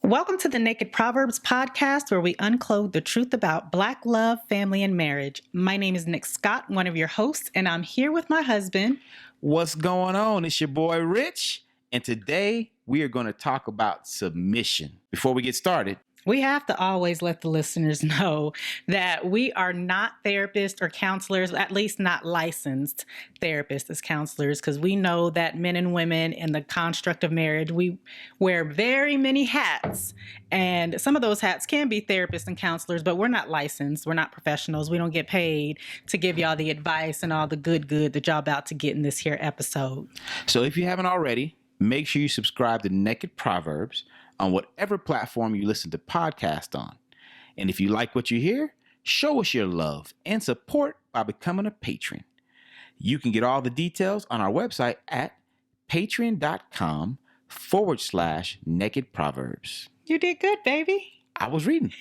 Welcome to the Naked Proverbs podcast, where we unclothe the truth about Black love, family, and marriage. My name is Nik Scott, one of your hosts, and I'm here with my husband. What's going on? It's your boy Rich, and today we are going to talk about submission. Before we get started, we have to always let the listeners know that we are not therapists or counselors, at least not licensed therapists as counselors, because we know that men and women in the construct of marriage, we wear very many hats. And some of those hats can be therapists and counselors, but we're not licensed. We're not professionals. We don't get paid to give y'all the advice and all the good that y'all about to get in this here episode. So if you haven't already, make sure you subscribe to Naked Proverbs on whatever platform you listen to podcasts on. And if you like what you hear, show us your love and support by becoming a patron. You can get all the details on our website at patreon.com/Naked Proverbs. You did good, baby. I was reading.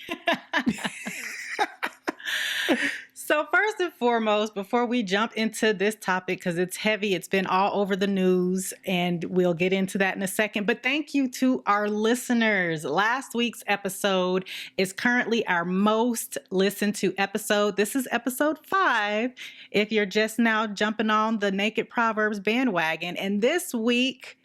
So first and foremost, before we jump into this topic, because it's heavy, it's been all over the news, and we'll get into that in a second. But thank you to our listeners. Last week's episode is currently our most listened to episode. This is episode 5, if you're just now jumping on the Naked Proverbs bandwagon. And this week,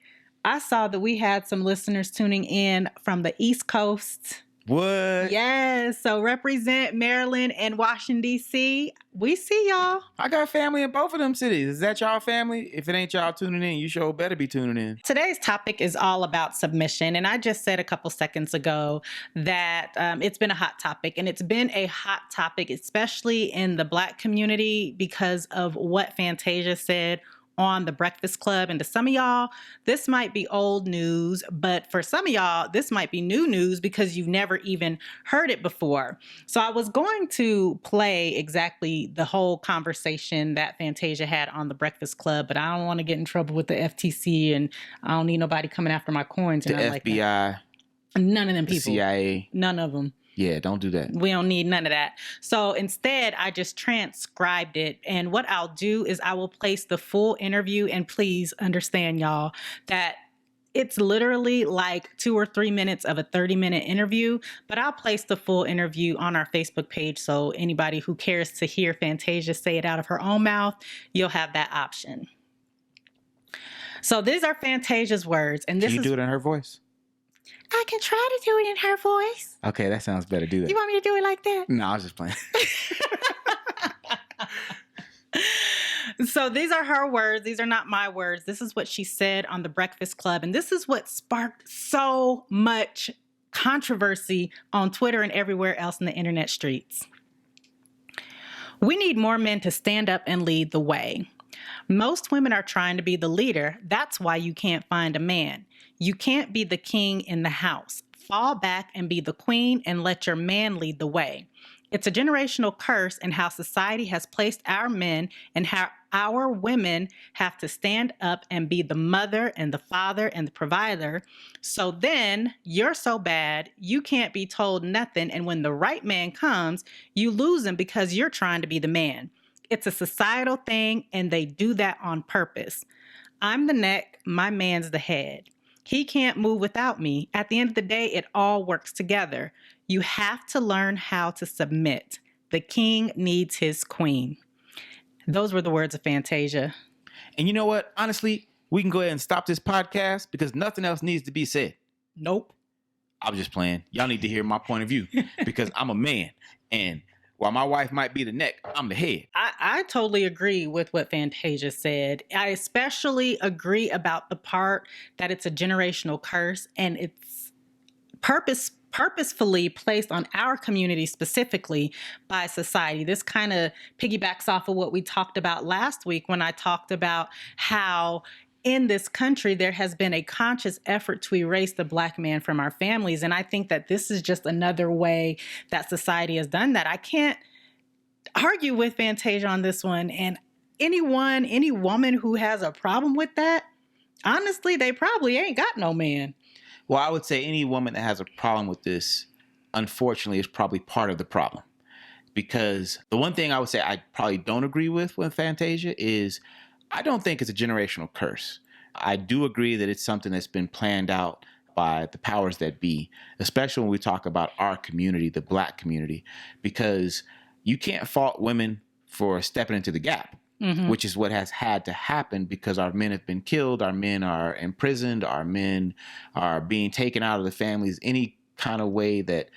I saw that we had some listeners tuning in from the East Coast. What? Yes. So represent Maryland and Washington, D.C. We see y'all. I got family in both of them cities. Is that y'all family? If it ain't y'all tuning in, you sure better be tuning in. Today's topic is all about submission. And I just said a couple seconds ago that it's been a hot topic. And it's been a hot topic, especially in the Black community, because of what Fantasia said on The Breakfast Club. And to some of y'all, this might be old news, but for some of y'all, this might be new news because you've never even heard it before. So I was going to play exactly the whole conversation that Fantasia had on The Breakfast Club, but I don't want to get in trouble with the FTC, and I don't need nobody coming after my coins. The FBI. Like that. None of them people. The CIA. None of them. Yeah, don't do that. We don't need none of that. So instead, I just transcribed it. And what I'll do is I will place the full interview. And please understand, y'all, that it's literally like 2 or 3 minutes of a 30-minute interview. But I'll place the full interview on our Facebook page. So anybody who cares to hear Fantasia say it out of her own mouth, you'll have that option. So these are Fantasia's words. And this Can you do it in her voice? I can try to do it in her voice. Okay, that sounds better. Do that. You want me to do it like that? No, I was just playing. So these are her words. These are not my words. This is what she said on The Breakfast Club. And this is what sparked so much controversy on Twitter and everywhere else in the internet streets. We need more men to stand up and lead the way. Most women are trying to be the leader. That's why you can't find a man. You can't be the king in the house. Fall back and be the queen and let your man lead the way. It's a generational curse in how society has placed our men and how our women have to stand up and be the mother and the father and the provider. So then you're so bad, you can't be told nothing. And when the right man comes, you lose him because you're trying to be the man. It's a societal thing, and they do that on purpose. I'm the neck, my man's the head. He can't move without me. At the end of the day, it all works together. You have to learn how to submit. The king needs his queen. Those were the words of Fantasia. And you know what? Honestly, we can go ahead and stop this podcast because nothing else needs to be said. Nope. I'm just playing. Y'all need to hear my point of view because I'm a man, and while my wife might be the neck, I'm the head. I totally agree with what Fantasia said. I especially agree about the part that it's a generational curse and it's purposefully placed on our community specifically by society. This kind of piggybacks off of what we talked about last week when I talked about how in this country, there has been a conscious effort to erase the Black man from our families. And I think that this is just another way that society has done that. I can't argue with Fantasia on this one. And any woman who has a problem with that, honestly, they probably ain't got no man. Well, I would say any woman that has a problem with this, unfortunately, is probably part of the problem. Because the one thing I would say I probably don't agree with Fantasia is I don't think it's a generational curse. I do agree that it's something that's been planned out by the powers that be, especially when we talk about our community, the Black community, because you can't fault women for stepping into the gap, which is what has had to happen because our men have been killed, our men are imprisoned, our men are being taken out of the families, any kind of way that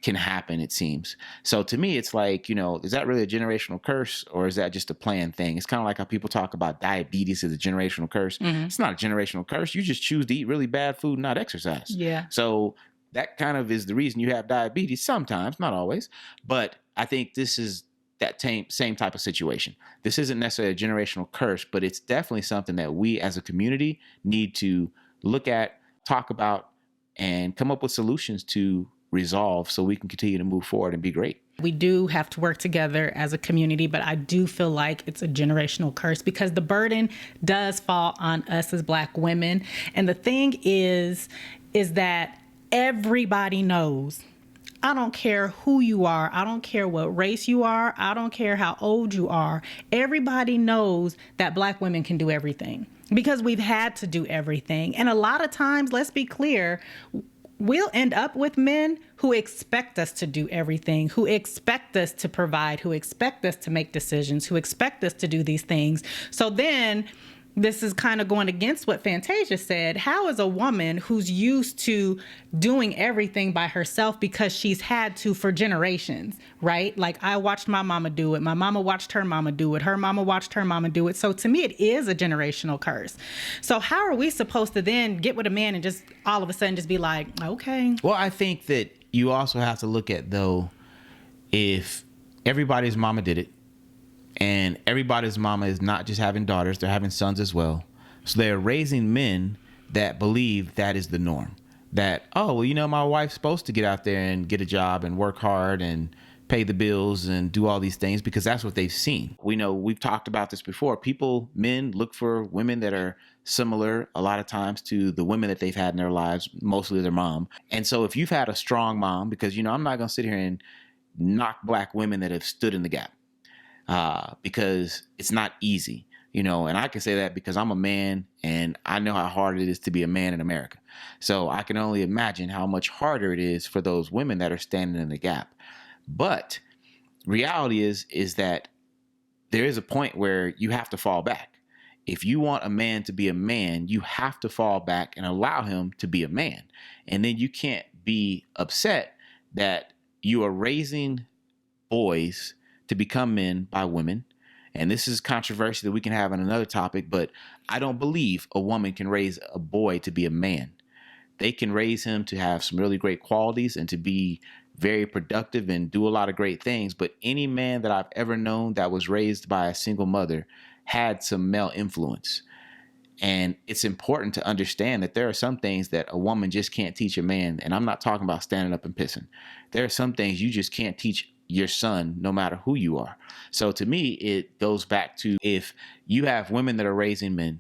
can happen, it seems. So to me, it's like, is that really a generational curse or is that just a planned thing? It's kind of like how people talk about diabetes as a generational curse. It's not a generational curse. You just choose to eat really bad food and not exercise. Yeah. So that kind of is the reason you have diabetes sometimes, not always. But I think this is that same type of situation. This isn't necessarily a generational curse, but it's definitely something that we as a community need to look at, talk about, and come up with solutions to resolve so we can continue to move forward and be great. We do have to work together as a community, but I do feel like it's a generational curse because the burden does fall on us as Black women. And the thing is that everybody knows. I don't care who you are. I don't care what race you are. I don't care how old you are. Everybody knows that Black women can do everything because we've had to do everything. And a lot of times, let's be clear, we'll end up with men who expect us to do everything, who expect us to provide, who expect us to make decisions, who expect us to do these things. So then this is kind of going against what Fantasia said. How is a woman who's used to doing everything by herself because she's had to for generations, right? Like I watched my mama do it. My mama watched her mama do it. Her mama watched her mama do it. So to me, it is a generational curse. So how are we supposed to then get with a man and just all of a sudden just be like, okay? Well, I think that you also have to look at, though, if everybody's mama did it, and everybody's mama is not just having daughters, they're having sons as well. So they're raising men that believe that is the norm. That, oh, well, my wife's supposed to get out there and get a job and work hard and pay the bills and do all these things because that's what they've seen. We know we've talked about this before. Men look for women that are similar a lot of times to the women that they've had in their lives, mostly their mom. And so if you've had a strong mom, because, I'm not going to sit here and knock Black women that have stood in the gap. Because it's not easy, and I can say that because I'm a man and I know how hard it is to be a man in America. So I can only imagine how much harder it is for those women that are standing in the gap. But reality is that there is a point where you have to fall back. If you want a man to be a man, you have to fall back and allow him to be a man. And then you can't be upset that you are raising boys to become men by women. And this is controversy that we can have on another topic, but I don't believe a woman can raise a boy to be a man. They can raise him to have some really great qualities and to be very productive and do a lot of great things. But any man that I've ever known that was raised by a single mother had some male influence. And it's important to understand that there are some things that a woman just can't teach a man. And I'm not talking about standing up and pissing. There are some things you just can't teach your son, no matter who you are. So to me, it goes back to if you have women that are raising men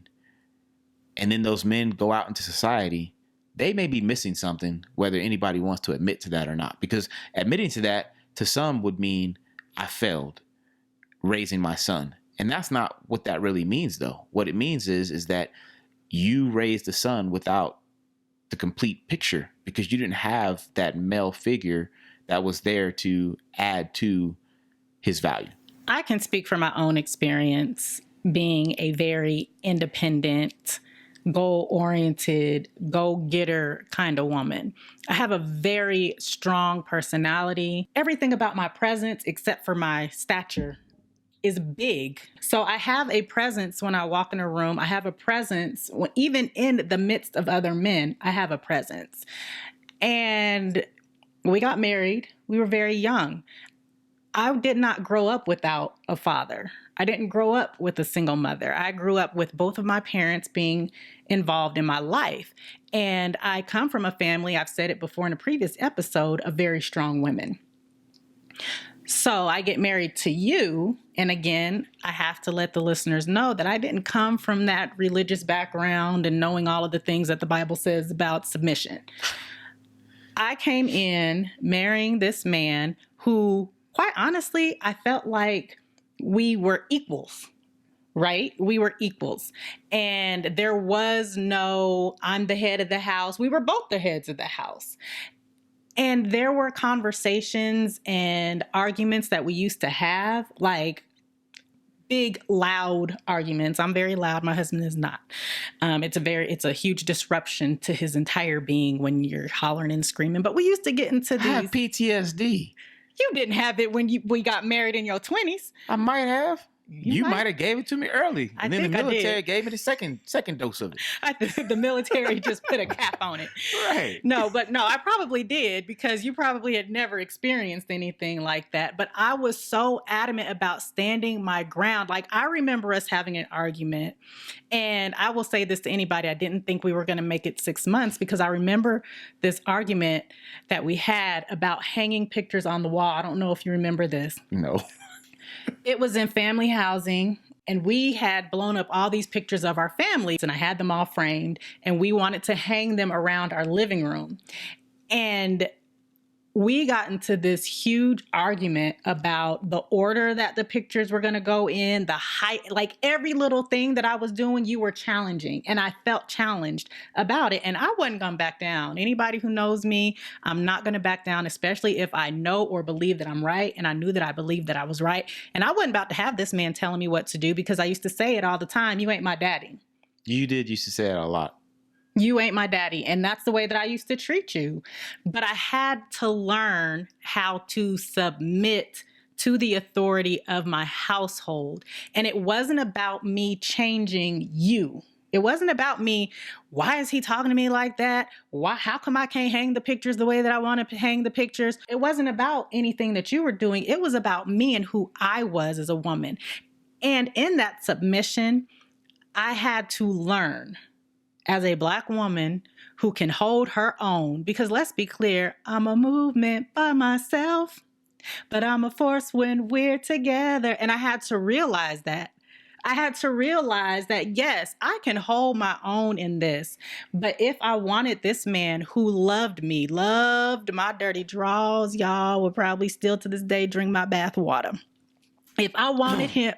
and then those men go out into society, they may be missing something, whether anybody wants to admit to that or not. Because admitting to that to some would mean I failed raising my son. And that's not what that really means, though. What it means is that you raised a son without the complete picture because you didn't have that male figure that was there to add to his value. I can speak from my own experience being a very independent, goal-oriented, go-getter kind of woman. I have a very strong personality. Everything about my presence, except for my stature, is big. So I have a presence when I walk in a room. I have a presence even in the midst of other men. I have a presence. And we got married. We were very young. I did not grow up without a father. I didn't grow up with a single mother. I grew up with both of my parents being involved in my life. And I come from a family, I've said it before in a previous episode, of very strong women. So I get married to you. And again, I have to let the listeners know that I didn't come from that religious background and knowing all of the things that the Bible says about submission. I came in marrying this man who, quite honestly, I felt like we were equals. right? We were equals. And there was no, I'm the head of the house. We were both the heads of the house. And there were conversations and arguments that we used to have, like big, loud arguments. I'm very loud. My husband is not. It's a huge disruption to his entire being when you're hollering and screaming. But we used to get into I these. have PTSD. You didn't have it when we got married in your 20s. I might have. You might have gave it to me early. I And then think the I military did. gave me the second dose of it. I think the military just put a cap on it. Right. No, I probably did, because you probably had never experienced anything like that. But I was so adamant about standing my ground. Like, I remember us having an argument, and I will say this to anybody. I didn't think we were going to make it 6 months, because I remember this argument that we had about hanging pictures on the wall. I don't know if you remember this. No. It was in family housing, and we had blown up all these pictures of our families, and I had them all framed, and we wanted to hang them around our living room. And we got into this huge argument about the order that the pictures were going to go in, the height, like every little thing that I was doing, you were challenging. And I felt challenged about it. And I wasn't going to back down. Anybody who knows me, I'm not going to back down, especially if I know or believe that I'm right. And I knew that I believed that I was right. And I wasn't about to have this man telling me what to do, because I used to say it all the time. You ain't my daddy. You used to say it a lot. You ain't my daddy. And that's the way that I used to treat you. But I had to learn how to submit to the authority of my household. And it wasn't about me changing you. It wasn't about me. Why is he talking to me like that? How come I can't hang the pictures the way that I want to hang the pictures? It wasn't about anything that you were doing. It was about me and who I was as a woman. And in that submission, I had to learn, as a Black woman who can hold her own, because let's be clear, I'm a movement by myself, but I'm a force when we're together. And I had to realize that. I had to realize that, yes, I can hold my own in this. But if I wanted this man who loved me, loved my dirty draws, y'all would probably still to this day drink my bath water. If I wanted him...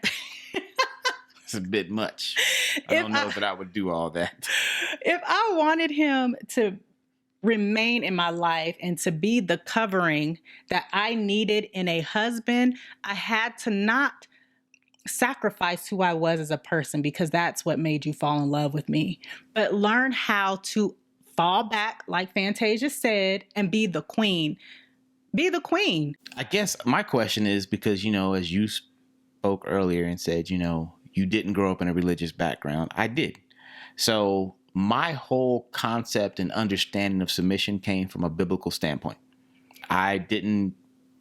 It's a bit much. I don't know that I would do all that. If I wanted him to remain in my life and to be the covering that I needed in a husband, I had to not sacrifice who I was as a person, because that's what made you fall in love with me. But learn how to fall back, like Fantasia said, and be the queen. Be the queen. I guess my question is, because, as you spoke earlier and said, you didn't grow up in a religious background. I did. So my whole concept and understanding of submission came from a biblical standpoint. I didn't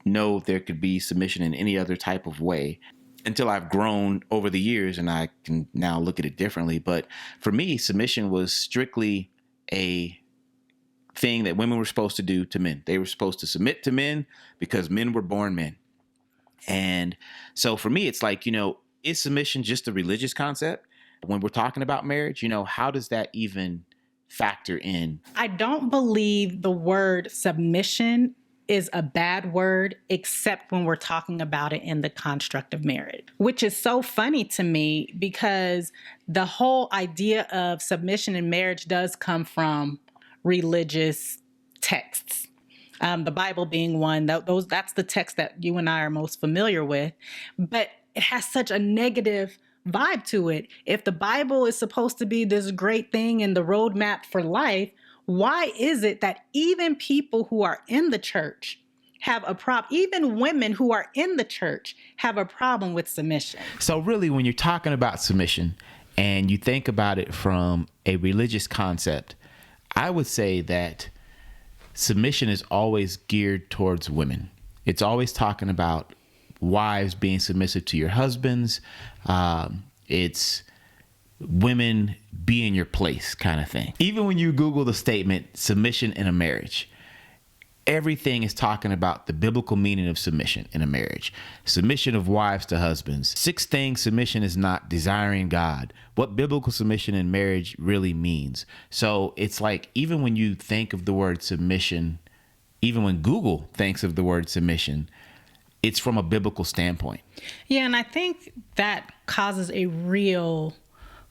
know there could be submission in any other type of way until I've grown over the years, and I can now look at it differently. But for me, submission was strictly a thing that women were supposed to do to men. They were supposed to submit to men because men were born men. And so for me, it's like, is submission just a religious concept? When we're talking about marriage, how does that even factor in? I don't believe the word submission is a bad word, except when we're talking about it in the construct of marriage, which is so funny to me, because the whole idea of submission in marriage does come from religious texts. The Bible being one. That's the text that you and I are most familiar with. But it has such a negative vibe to it. If the Bible is supposed to be this great thing and the roadmap for life, why is it that even people who are in the church have a problem, even women who are in the church have a problem with submission? So really, when you're talking about submission and you think about it from a religious concept, I would say that submission is always geared towards women. It's always talking about wives being submissive to your husbands. It's women be in your place kind of thing. Even when you Google the statement submission in a marriage, everything is talking about the biblical meaning of submission in a marriage. Submission of wives to husbands. 6 things submission is not: desiring God. What biblical submission in marriage really means. So it's like, even when you think of the word submission, even when Google thinks of the word submission, it's from a biblical standpoint. Yeah, and I think that causes a real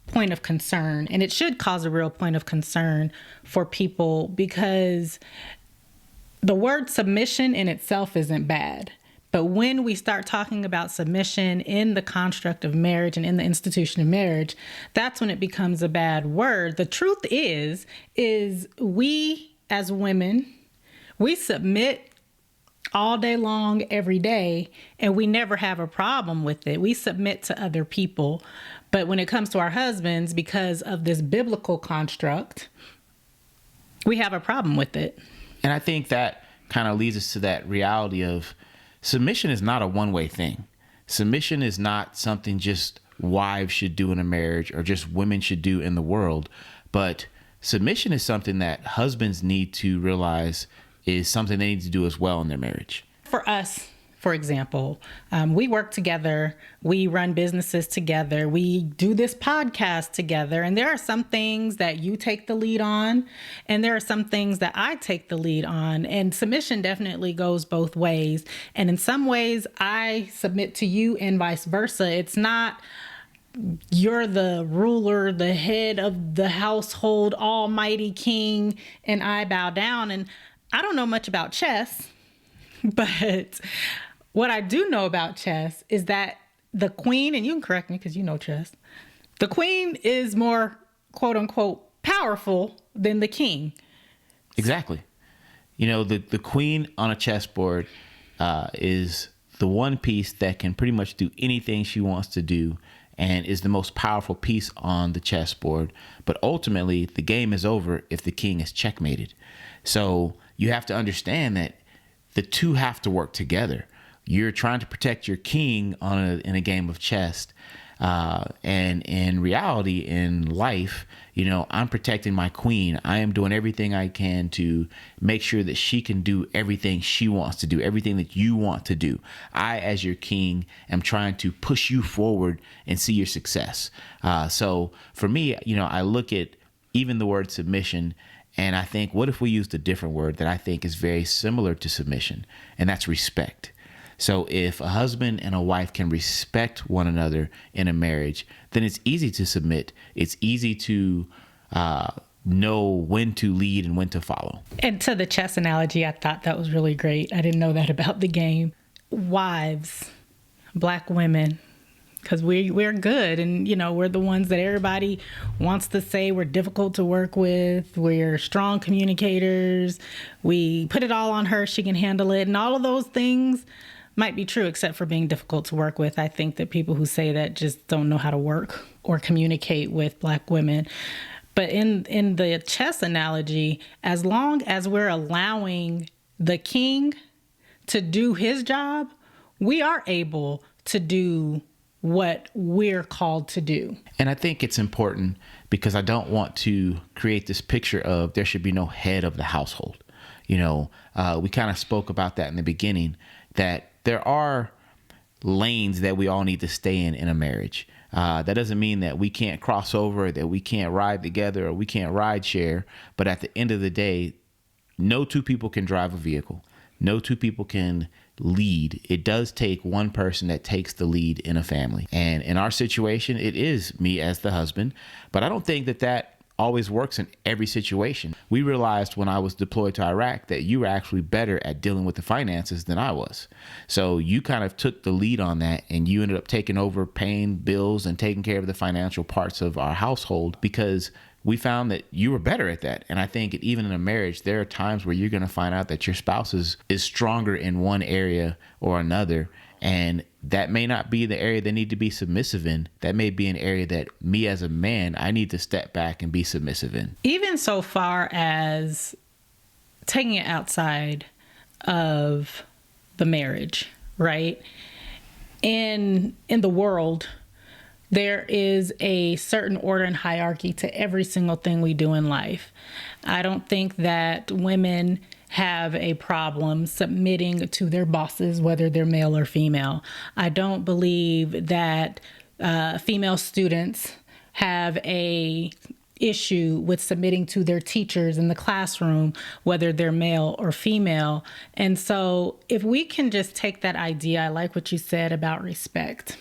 point of concern, and it should cause a real point of concern for people, because the word submission in itself isn't bad. But when we start talking about submission in the construct of marriage and in the institution of marriage, that's when it becomes a bad word. The truth is we as women, we submit all day long, every day, and we never have a problem with it. We submit to other people. But when it comes to our husbands, because of this biblical construct, we have a problem with it. And I think that kind of leads us to that reality of submission is not a one-way thing. Submission is not something just wives should do in a marriage or just women should do in the world. But submission is something that husbands need to realize is something they need to do as well in their marriage. For us, for example, we work together, we run businesses together, we do this podcast together, and there are some things that you take the lead on, and there are some things that I take the lead on, and submission definitely goes both ways. And in some ways, I submit to you and vice versa. It's not you're the ruler, the head of the household, almighty king, and I bow down. And I don't know much about chess, but what I do know about chess is that the queen, and you can correct me because you know chess, the queen is more quote unquote powerful than the king. Exactly. You know, the queen on a chessboard is the one piece that can pretty much do anything she wants to do and is the most powerful piece on the chessboard. But ultimately, the game is over if the king is checkmated. So you have to understand that the two have to work together. You're trying to protect your king in a game of chess. And in reality, in life, you know, I'm protecting my queen. I am doing everything I can to make sure that she can do everything she wants to do, everything that you want to do. I, as your king, am trying to push you forward and see your success. So for me, you know, I look at even the word submission and I think, what if we used a different word that I think is very similar to submission, and that's respect. So if a husband and a wife can respect one another in a marriage, then it's easy to submit. It's easy to know when to lead and when to follow. And to the chess analogy, I thought that was really great. I didn't know that about the game. Wives, Black women, because we're good, and you know, we're the ones that everybody wants to say we're difficult to work with. We're strong communicators. We put it all on her. She can handle it, and all of those things might be true, except for being difficult to work with. I think that people who say that just don't know how to work or communicate with Black women. But in the chess analogy, as long as we're allowing the king to do his job, we are able to do what we're called to do. And I think it's important because I don't want to create this picture of there should be no head of the household. You know, we kind of spoke about that in the beginning, that there are lanes that we all need to stay in a marriage. That doesn't mean that we can't cross over, that we can't ride together, or we can't ride share. But at the end of the day, no two people can drive a vehicle. No two people can lead. It does take one person that takes the lead in a family. And in our situation, it is me as the husband. But I don't think that always works in every situation. We realized when I was deployed to Iraq that you were actually better at dealing with the finances than I was. So you kind of took the lead on that, and you ended up taking over paying bills and taking care of the financial parts of our household because we found that you were better at that. And I think even in a marriage, there are times where you're going to find out that your spouse is stronger in one area or another. And that may not be the area they need to be submissive in. That may be an area that me as a man, I need to step back and be submissive in. Even so far as taking it outside of the marriage, right? In the world, there is a certain order and hierarchy to every single thing we do in life. I don't think that women have a problem submitting to their bosses, whether they're male or female. I don't believe that female students have a issue with submitting to their teachers in the classroom, whether they're male or female. And so if we can just take that idea, I like what you said about respect.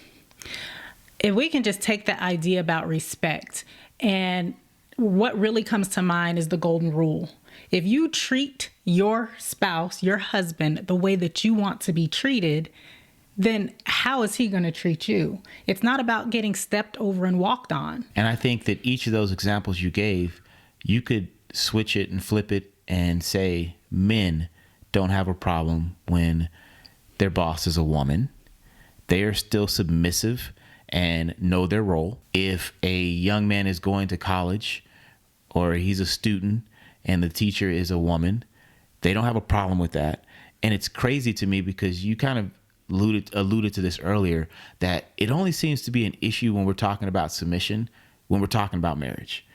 If we can just take that idea about respect, and what really comes to mind is the golden rule. If you treat your spouse, your husband, the way that you want to be treated, then how is he going to treat you? It's not about getting stepped over and walked on. And I think that each of those examples you gave, you could switch it and flip it and say men don't have a problem when their boss is a woman. They are still submissive and know their role. If a young man is going to college or he's a student and the teacher is a woman, they don't have a problem with that. And it's crazy to me because you kind of alluded to this earlier, that it only seems to be an issue when we're talking about submission, when we're talking about marriage.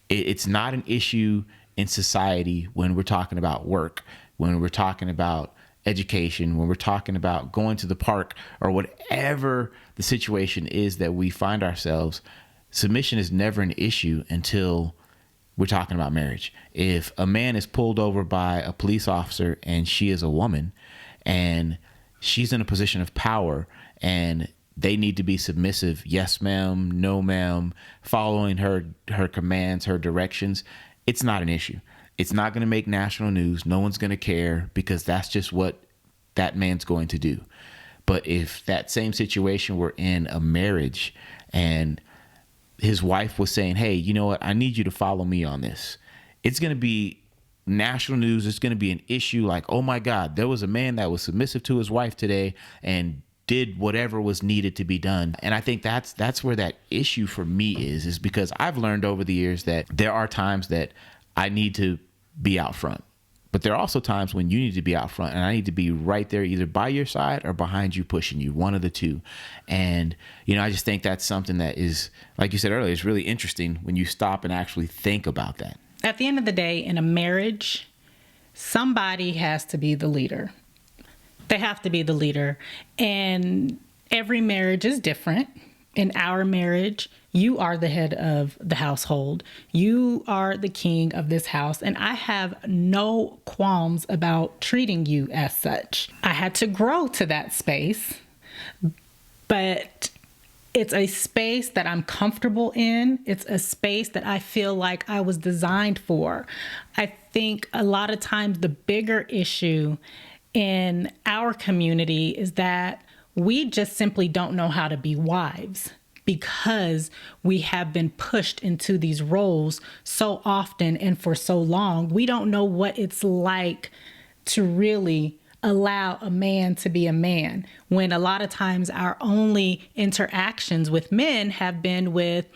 It's not an issue in society when we're talking about work, when we're talking about education, when we're talking about going to the park or whatever the situation is that we find ourselves. Submission is never an issue until we're talking about marriage. If a man is pulled over by a police officer and she is a woman and she's in a position of power and they need to be submissive, yes ma'am, no ma'am, following her commands, her directions, it's not an issue. It's not going to make national news. No one's going to care because that's just what that man's going to do. But if that same situation were in a marriage and his wife was saying, hey, you know what, I need you to follow me on this, it's going to be national news. It's going to be an issue like, oh my God, there was a man that was submissive to his wife today and did whatever was needed to be done. And I think that's where that issue for me is because I've learned over the years that there are times that I need to be out front, but there are also times when you need to be out front and I need to be right there, either by your side or behind you, pushing you, one of the two. And, you know, I just think that's something that is, like you said earlier, it's really interesting when you stop and actually think about that. At the end of the day, in a marriage, somebody has to be the leader. They have to be the leader. And every marriage is different. In our marriage, you are the head of the household. You are the king of this house. And I have no qualms about treating you as such. I had to grow to that space, but it's a space that I'm comfortable in. It's a space that I feel like I was designed for. I think a lot of times the bigger issue in our community is that we just simply don't know how to be wives because we have been pushed into these roles so often and for so long. We don't know what it's like to really allow a man to be a man, when a lot of times our only interactions with men have been with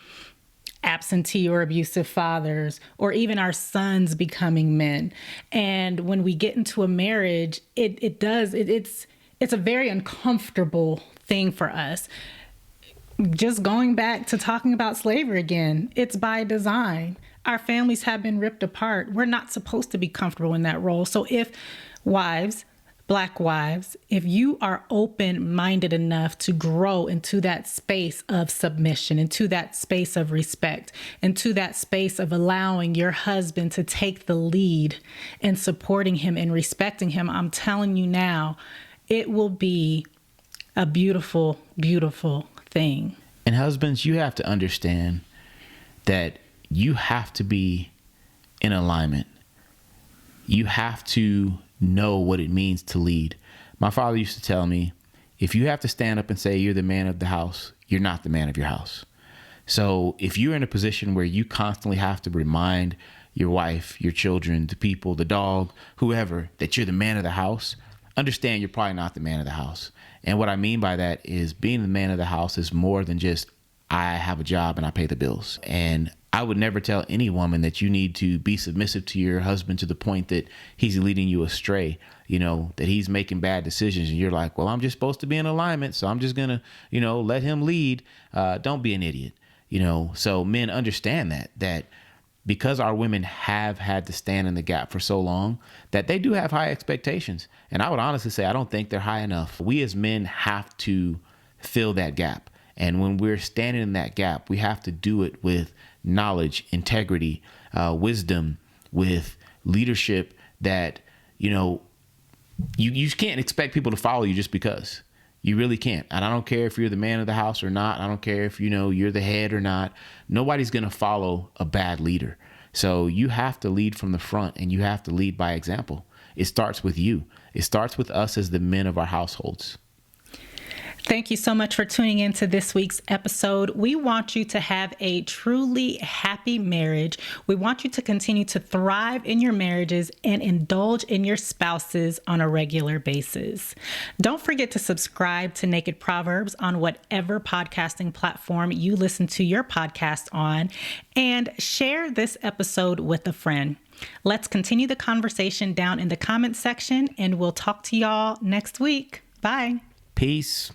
absentee or abusive fathers, or even our sons becoming men. And when we get into a marriage, it's a very uncomfortable thing for us. Just going back to talking about slavery again, it's by design. Our families have been ripped apart. We're not supposed to be comfortable in that role. So if wives, Black wives, if you are open-minded enough to grow into that space of submission, into that space of respect, into that space of allowing your husband to take the lead and supporting him and respecting him, I'm telling you now, it will be a beautiful, beautiful thing. And husbands, you have to understand that you have to be in alignment. You have to know what it means to lead. My father used to tell me, if you have to stand up and say you're the man of the house, you're not the man of your house. So if you're in a position where you constantly have to remind your wife, your children, the people, the dog, whoever, that you're the man of the house, understand you're probably not the man of the house. And what I mean by that is being the man of the house is more than just, I have a job and I pay the bills. And I would never tell any woman that you need to be submissive to your husband to the point that he's leading you astray, you know, that he's making bad decisions. And you're like, well, I'm just supposed to be in alignment, so I'm just going to, you know, let him lead. Don't be an idiot, you know. So men understand that because our women have had to stand in the gap for so long, that they do have high expectations. And I would honestly say, I don't think they're high enough. We as men have to fill that gap. And when we're standing in that gap, we have to do it with knowledge, integrity, wisdom, with leadership that, you can't expect people to follow you just because. You really can't. And I don't care if you're the man of the house or not. I don't care if, you're the head or not. Nobody's going to follow a bad leader. So you have to lead from the front, and you have to lead by example. It starts with you. It starts with us as the men of our households. Thank you so much for tuning into this week's episode. We want you to have a truly happy marriage. We want you to continue to thrive in your marriages and indulge in your spouses on a regular basis. Don't forget to subscribe to Naked Proverbs on whatever podcasting platform you listen to your podcast on, and share this episode with a friend. Let's continue the conversation down in the comments section, and we'll talk to y'all next week. Bye. Peace.